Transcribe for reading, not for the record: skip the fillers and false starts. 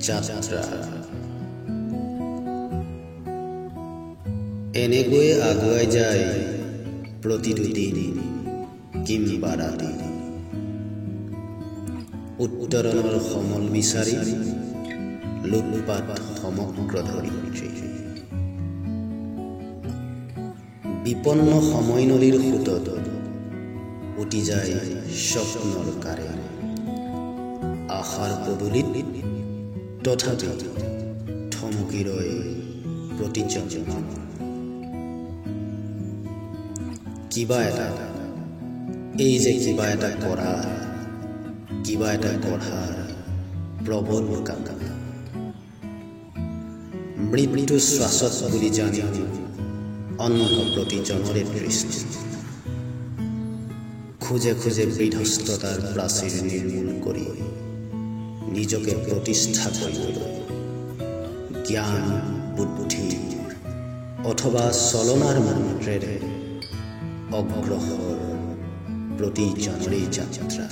যাত্ৰা এনেকৈয়ে আগুৱাই যায় প্ৰতিটো দিন কিম্বা ৰাতি উত্তৰণৰ সমল বিচাৰি লুটপাট সমগ্ৰ ধৰিত্ৰী বিপন্ন সময়নলীৰ সোঁতত উটি যায় স্বপ্নৰ কাৰে আশাৰ পদূলিত তথাপি থমকি ৰয় প্ৰতিজন মন কিবা এটা এই যে কিবা এটা কৰা কিবা এটা গঢ়াৰ প্ৰবল কামনা মৃত্যু শ্বাসত বুলি জানি অন্ধ প্ৰতিজনৰে দৃষ্টি খুঁজে খুঁজে বিধ্বস্ততাৰ প্ৰাচীৰ নিৰ্মূল কৰি নিজকে প্ৰতিষ্ঠা কৰিবলৈ জ্ঞান বুদ্ধি অথবা চলনাৰ মন্ত্ৰেৰে অগ্ৰসৰ প্ৰতিজনৰে যাত্ৰা